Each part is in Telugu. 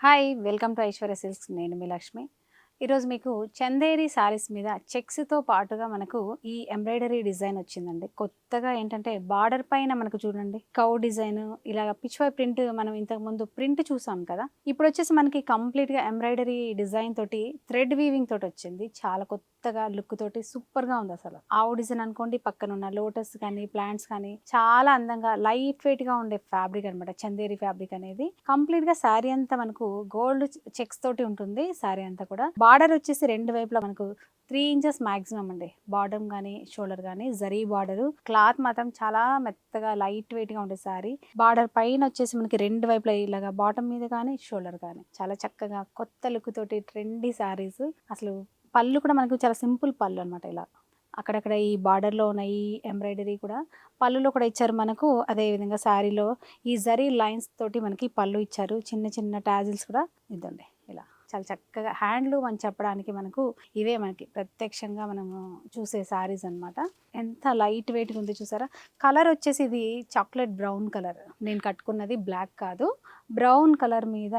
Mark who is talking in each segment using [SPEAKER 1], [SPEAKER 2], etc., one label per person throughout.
[SPEAKER 1] Hi welcome to Aishwarya silks. నేను మీ లక్ష్మి. ఈరోజు మీకు చందేరి శారీస్ మీద చెక్స్తో పాటుగా మనకు ఈ ఎంబ్రాయిడరీ డిజైన్ వచ్చిందండి. కొత్తగా ఏంటంటే బార్డర్ పైన మనకు చూడండి కౌ డిజైన్, ఇలా పిచ్వై ప్రింట్. మనం ఇంతకుముందు ప్రింట్ చూసాం కదా, ఇప్పుడు వచ్చేసి మనకి కంప్లీట్గా ఎంబ్రాయిడరీ డిజైన్ తోటి థ్రెడ్ వీవింగ్ తోటి వచ్చింది. చాలా కొత్తగా లుక్ తోటి సూపర్గా ఉంది. అసలు ఆవు డిజైన్ అనుకోండి, పక్కన ఉన్న లోటస్ కానీ ప్లాంట్స్ కానీ చాలా అందంగా లైట్ వెయిట్గా ఉండే ఫ్యాబ్రిక్ అనమాట. చందేరి ఫ్యాబ్రిక్ అనేది కంప్లీట్గా శారీ అంతా మనకు గోల్డ్ చెక్స్ తోటి ఉంటుంది. శారీ అంతా కూడా బార్డర్ వచ్చేసి రెండు వైపులా మనకు 3 ఇంచెస్ మాక్సిమం అండి. బార్డర్ కానీ షోల్డర్ కానీ జరీ బార్డర్. క్లాత్ మాత్రం చాలా మెత్తగా లైట్ వెయిట్ గా ఉండే సారీ. బార్డర్ పైన వచ్చేసి మనకి రెండు వైపులా ఇలాగా బాటమ్ మీద కానీ షోల్డర్ కానీ చాలా చక్కగా కొత్త లుక్ తోటి ట్రెండీ సారీస్. అసలు పళ్ళు కూడా మనకు చాలా సింపుల్ పళ్ళు అనమాట. ఇలా అక్కడక్కడ ఈ బార్డర్లో ఉన్న ఈ ఎంబ్రాయిడరీ కూడా పళ్ళులో కూడా ఇచ్చారు మనకు. అదేవిధంగా శారీలో ఈ జరీ లైన్స్ తోటి మనకి పళ్ళు ఇచ్చారు. చిన్న చిన్న టాజిల్స్ కూడా ఇద్దండి. ఇలా చాలా చక్కగా హ్యాండ్లూమ్ అని చెప్పడానికి మనకు ఇవే మనకి ప్రత్యక్షంగా మనము చూసే శారీస్ అనమాట. ఎంత లైట్ వెయిట్గా ఉంది చూసారా. కలర్ వచ్చేసి ఇది చాక్లెట్ బ్రౌన్ కలర్. నేను కట్టుకున్నది బ్లాక్ కాదు, బ్రౌన్ కలర్ మీద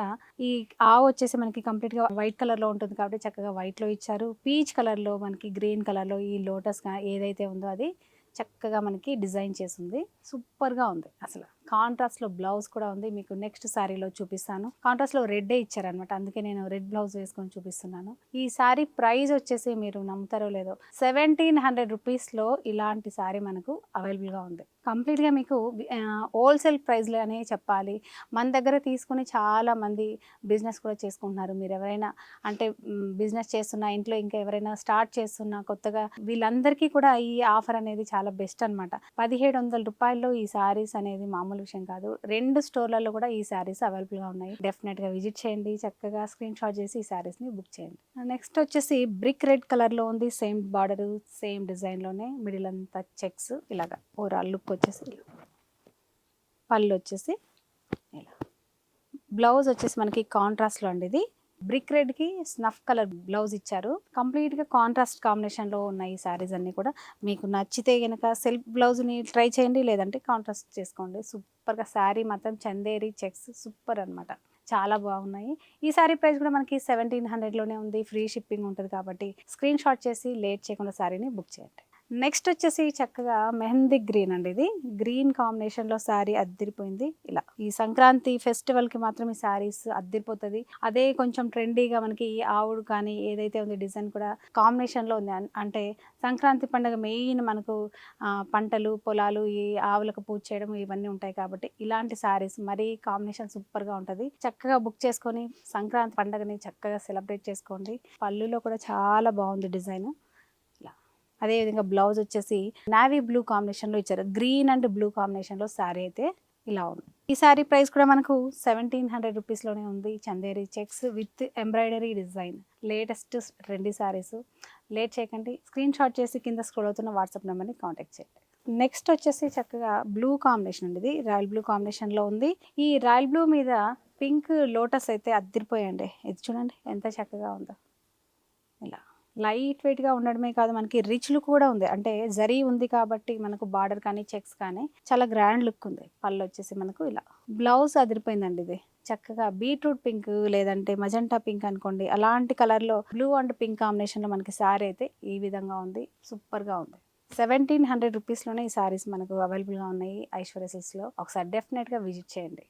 [SPEAKER 1] ఈ ఆవు వచ్చేసి మనకి కంప్లీట్గా వైట్ కలర్లో ఉంటుంది కాబట్టి చక్కగా వైట్లో ఇచ్చారు. పీచ్ కలర్లో మనకి గ్రీన్ కలర్లో ఈ లోటస్ ఏదైతే ఉందో అది చక్కగా మనకి డిజైన్ చేసింది. సూపర్గా ఉంది. అసలు కాంట్రాస్ట్లో బ్లౌజ్ కూడా ఉంది. మీకు నెక్స్ట్ శారీలో చూపిస్తాను. కాంట్రాస్ట్లో రెడ్డే ఇచ్చారనమాట, అందుకే నేను రెడ్ బ్లౌజ్ వేసుకొని చూపిస్తున్నాను. ఈ శారీ ప్రైస్ వచ్చేసి మీరు నమ్ముతారో లేదో 1700 రూపీస్లో ఇలాంటి శారీ మనకు అవైలబుల్గా ఉంది. కంప్లీట్గా మీకు హోల్సేల్ ప్రైస్లో అనే చెప్పాలి. మన దగ్గర తీసుకుని చాలా మంది బిజినెస్ కూడా చేసుకుంటున్నారు. మీరు ఎవరైనా అంటే బిజినెస్ చేస్తున్న ఇంట్లో ఇంకా ఎవరైనా స్టార్ట్ చేస్తున్న కొత్తగా వీళ్ళందరికీ కూడా ఈ ఆఫర్ అనేది చాలా బెస్ట్ అనమాట. 1700 రూపాయల్లో ఈ శారీస్ అనేది మామూలు విషయం కాదు. 2 స్టోర్లలో కూడా ఈ శారీస్ అవైలబుల్గా ఉన్నాయి. డెఫినెట్గా విజిట్ చేయండి. చక్కగా స్క్రీన్ షాట్ చేసి ఈ శారీస్ని బుక్ చేయండి. నెక్స్ట్ వచ్చేసి బ్రిక్ రెడ్ కలర్లో ఉంది. సేమ్ బార్డర్ సేమ్ డిజైన్లోనే మిడిల్ అంతా చెక్స్. ఇలాగా ఓవరాల్ లుక్ వచ్చేసి పళ్ళు వచ్చేసి ఇలా. బ్లౌజ్ వచ్చేసి మనకి కాంట్రాస్ట్లో అండి. ఇది బ్రిక్ రెడ్కి స్నఫ్ కలర్ బ్లౌజ్ ఇచ్చారు. కంప్లీట్గా కాంట్రాస్ట్ కాంబినేషన్లో ఉన్నాయి ఈ శారీస్ అన్నీ కూడా. మీకు నచ్చితే కనుక సెల్ఫ్ బ్లౌజ్ని ట్రై చేయండి, లేదంటే కాంట్రాస్ట్ చేసుకోండి. సూపర్గా శారీ మాత్రం చందేరి చెక్స్ సూపర్ అనమాట. చాలా బాగున్నాయి. ఈ శారీ ప్రైస్ కూడా మనకి 1700లోనే ఉంది. ఫ్రీ షిప్పింగ్ ఉంటుంది కాబట్టి స్క్రీన్ షాట్ చేసి లేట్ చేయకుండా శారీని బుక్ చేయండి. నెక్స్ట్ వచ్చేసి చక్కగా మెహందీ గ్రీన్ అండి. ఇది గ్రీన్ కాంబినేషన్లో శారీ అద్దిరిపోయింది. ఇలా ఈ సంక్రాంతి ఫెస్టివల్కి మాత్రం ఈ శారీస్ అద్దిరిపోతుంది. అదే కొంచెం ట్రెండీగా మనకి ఆవుడు కానీ ఏదైతే ఉంది డిజైన్ కూడా కాంబినేషన్లో ఉంది. అంటే సంక్రాంతి పండుగ మెయిన్ మనకు పంటలు పొలాలు ఈ ఆవులకు పూజ చేయడం ఇవన్నీ ఉంటాయి కాబట్టి ఇలాంటి శారీస్ మరీ కాంబినేషన్ సూపర్గా ఉంటుంది. చక్కగా బుక్ చేసుకొని సంక్రాంతి పండుగని చక్కగా సెలబ్రేట్ చేసుకోండి. పళ్ళులో కూడా చాలా బాగుంది డిజైన్. అదేవిధంగా బ్లౌజ్ వచ్చేసి నావీ బ్లూ కాంబినేషన్లో ఇచ్చారు. గ్రీన్ అండ్ బ్లూ కాంబినేషన్లో శారీ అయితే ఇలా ఉంది. ఈ శారీ ప్రైస్ కూడా మనకు 1700 రూపీస్లోనే ఉంది. Chanderi checks with embroidery design. Latest trendy saris. Late చేయకండి, స్క్రీన్ షాట్ చేసి కింద స్క్రోల్ అవుతున్న వాట్సాప్ నెంబర్ని కాంటాక్ట్ చేయండి. నెక్స్ట్ వచ్చేసి చక్కగా బ్లూ కాంబినేషన్ అండి. ఇది రాయల్ బ్లూ కాంబినేషన్లో ఉంది. ఈ రాయల్ బ్లూ మీద పింక్ లోటస్ అయితే అద్దిరిపోయండి. ఇది చూడండి ఎంత చక్కగా ఉందో. ఇలా లైట్ వెయిట్గా ఉండడమే కాదు, మనకి రిచ్ లుక్ కూడా ఉంది. అంటే జరీ ఉంది కాబట్టి మనకు బార్డర్ కానీ చెక్స్ కానీ చాలా గ్రాండ్ లుక్ ఉంది. పళ్ళు వచ్చేసి మనకు ఇలా. బ్లౌజ్ అదిరిపోయిందండి. ఇది చక్కగా బీట్రూట్ పింక్ లేదంటే మజంటా పింక్ అనుకోండి, అలాంటి కలర్లో బ్లూ అండ్ పింక్ కాంబినేషన్లో మనకి శారీ అయితే ఈ విధంగా ఉంది. సూపర్గా ఉంది. 1700 రూపీస్లోనే ఈ శారీస్ మనకు అవైలబుల్గా ఉన్నాయి ఐశ్వర్య సిల్క్స్లో. ఒకసారి డెఫినెట్గా విజిట్ చేయండి.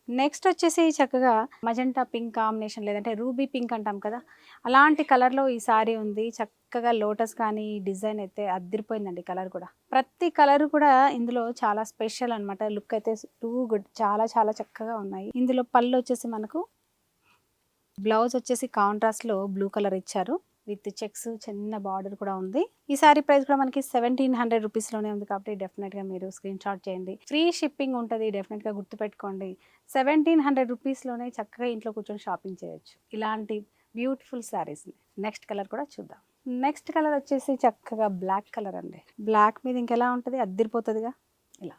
[SPEAKER 1] నెక్స్ట్ వచ్చేసి చక్కగా మజంటా పింక్ కాంబినేషన్ లేదంటే రూబీ పింక్ అంటాం కదా, అలాంటి కలర్లో ఈ సారీ ఉంది. చక్కగా లోటస్ కానీ డిజైన్ అయితే అదిరిపోయిందండి. కలర్ కూడా ప్రతి కలర్ కూడా ఇందులో చాలా స్పెషల్ అనమాట. లుక్ అయితే టూ గుడ్. చాలా చాలా చక్కగా ఉన్నాయి. ఇందులో పళ్ళు వచ్చేసి మనకు బ్లౌజ్ వచ్చేసి కాంట్రాస్ట్లో బ్లూ కలర్ ఇచ్చారు విత్ చెక్స్. చిన్న బార్డర్ కూడా ఉంది. ఈ సారీ ప్రైస్ కూడా మనకి 1700 రూపీస్లోనే ఉంది కాబట్టి డెఫినెట్గా మీరు స్క్రీన్ షాట్ చేయండి. ఫ్రీ షిప్పింగ్ ఉంటుంది. డెఫినెట్గా గుర్తుపెట్టుకోండి. 1700 రూపీస్లోనే చక్కగా ఇంట్లో కూర్చొని షాపింగ్ చేయొచ్చు ఇలాంటి బ్యూటిఫుల్ శారీస్ని. నెక్స్ట్ కలర్ కూడా చూద్దాం. నెక్స్ట్ కలర్ వచ్చేసి చక్కగా బ్లాక్ కలర్ అండి. బ్లాక్ మీద ఇంకెలా ఉంటుంది, అద్దిరిపోతుందిగా. ఇలా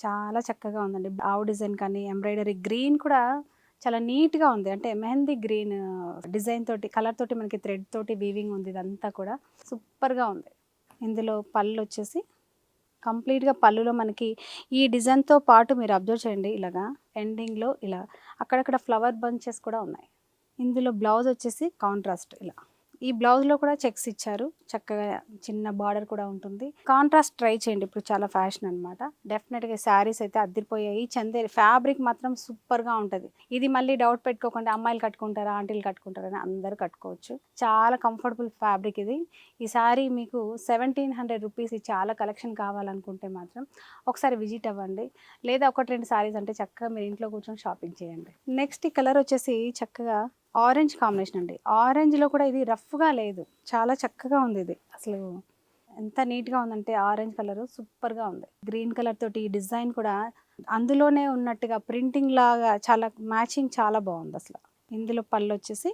[SPEAKER 1] చాలా చక్కగా ఉందండి. ఆవు డిజైన్ కానీ ఎంబ్రాయిడరీ గ్రీన్ కూడా చాలా నీట్గా ఉంది. అంటే మెహందీ గ్రీన్ డిజైన్ తోటి కలర్ తోటి మనకి థ్రెడ్ తోటి వీవింగ్ ఉంది. ఇదంతా కూడా సూపర్గా ఉంది. ఇందులో పళ్ళు వచ్చేసి కంప్లీట్గా పళ్ళులో మనకి ఈ డిజైన్తో పాటు మీరు అబ్జర్వ్ చేయండి, ఇలాగా ఎండింగ్లో ఇలా అక్కడక్కడ ఫ్లవర్ బంచెస్ కూడా ఉన్నాయి. ఇందులో బ్లౌజ్ వచ్చేసి కాంట్రాస్ట్ ఇలా. ఈ బ్లౌజ్లో కూడా చెక్స్ ఇచ్చారు, చక్కగా చిన్న బార్డర్ కూడా ఉంటుంది. కాంట్రాస్ట్ ట్రై చేయండి, ఇప్పుడు చాలా ఫ్యాషన్ అనమాట. డెఫినెట్గా శారీస్ అయితే అద్దరిపోయాయి. చందేరి ఫ్యాబ్రిక్ మాత్రం సూపర్గా ఉంటుంది. ఇది మళ్ళీ డౌట్ పెట్టుకోకుండా అమ్మాయిలు కట్టుకుంటారా ఆంటీలు కట్టుకుంటారా అని అందరూ కట్టుకోవచ్చు. చాలా కంఫర్టబుల్ ఫ్యాబ్రిక్ ఇది. ఈ శారీ మీకు 1700 రూపీస్. చాలా కలెక్షన్ కావాలనుకుంటే మాత్రం ఒకసారి విజిట్ అవ్వండి, లేదా ఒకటి రెండు శారీస్ అంటే చక్కగా మీరు ఇంట్లో కూర్చొని షాపింగ్ చేయండి. నెక్స్ట్ ఈ కలర్ వచ్చేసి చక్కగా ఆరెంజ్ కాంబినేషన్ అండి. ఆరెంజ్లో కూడా ఇది రఫ్గా లేదు, చాలా చక్కగా ఉంది. ఇది అసలు ఎంత నీట్గా ఉందంటే ఆరెంజ్ కలర్ సూపర్గా ఉంది. గ్రీన్ కలర్ తోటి ఈ డిజైన్ కూడా అందులోనే ఉన్నట్టుగా ప్రింటింగ్ లాగా చాలా మ్యాచింగ్, చాలా బాగుంది అసలు. ఇందులో పళ్ళు వచ్చేసి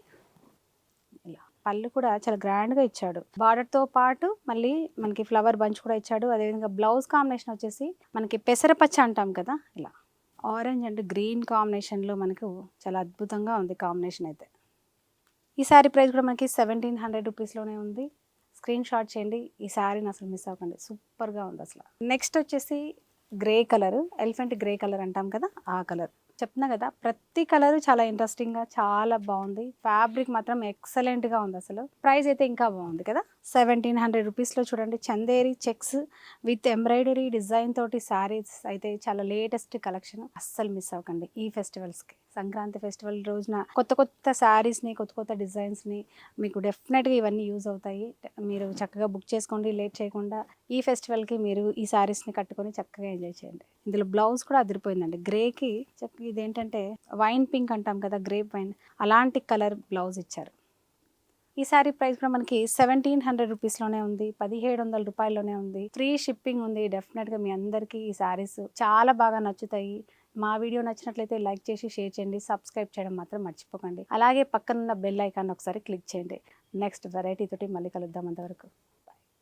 [SPEAKER 1] ఇలా, పళ్ళు కూడా చాలా గ్రాండ్గా ఇచ్చాడు. బార్డర్తో పాటు మళ్ళీ మనకి ఫ్లవర్ బంచ్ కూడా ఇచ్చాడు. అదేవిధంగా బ్లౌజ్ కాంబినేషన్ వచ్చేసి మనకి పెసరపచ్చ అంటాం కదా, ఇలా ఆరెంజ్ అండ్ గ్రీన్ కాంబినేషన్లో మనకు చాలా అద్భుతంగా ఉంది కాంబినేషన్ అయితే. ఈ శారీ ప్రైస్ కూడా మనకి 1700 రూపీస్లోనే ఉంది. స్క్రీన్ షాట్ చేయండి, ఈ శారీని అసలు మిస్ అవ్వకండి, సూపర్గా ఉంది అసలు. నెక్స్ట్ వచ్చేసి grey colour, elephant grey colour అంటాం కదా ఆ కలర్. చెప్తున్నా కదా, ప్రతి కలర్ చాలా ఇంట్రెస్టింగ్గా చాలా బాగుంది. ఫ్యాబ్రిక్ మాత్రం ఎక్సలెంట్గా ఉంది అసలు. ప్రైస్ అయితే ఇంకా బాగుంది కదా. 1700 రూపీస్లో చూడండి, Chanderi checks with embroidery design తోటి శారీస్ అయితే చాలా లేటెస్ట్ కలెక్షన్. అస్సలు మిస్ అవ్వకండి ఈ ఫెస్టివల్స్కి. సంక్రాంతి ఫెస్టివల్ రోజున కొత్త కొత్త శారీస్ని, కొత్త కొత్త డిజైన్స్ని మీకు డెఫినెట్గా ఇవన్నీ యూజ్ అవుతాయి. మీరు చక్కగా బుక్ చేసుకోండి లేట్ చేయకుండా. ఈ ఫెస్టివల్కి మీరు ఈ శారీస్ని కట్టుకొని చక్కగా ఎంజాయ్ చేయండి. ఇందులో బ్లౌజ్ కూడా అదిరిపోయిందండి. గ్రేకి చక్కగా ఇదేంటంటే వైన్ పింక్ అంటాం కదా, గ్రేప్ వైన్, అలాంటి కలర్ బ్లౌజ్ ఇచ్చారు. ఈ శారీ ప్రైస్ కూడా మనకి 1700 రూపీస్లోనే ఉంది, 1700 రూపాయల్లోనే ఉంది. ఫ్రీ షిప్పింగ్ ఉంది. డెఫినెట్గా మీ అందరికీ ఈ శారీస్ చాలా బాగా నచ్చుతాయి. మా వీడియో నచ్చినట్లయితే లైక్ చేసి షేర్ చేయండి, సబ్స్క్రైబ్ చేయడం మాత్రం మర్చిపోకండి. అలాగే పక్కనున్న బెల్ ఐకాన్ ఒకసారి క్లిక్ చేయండి. నెక్స్ట్ వెరైటీ తోటి మళ్ళీ కలుద్దాం. అంతవరకు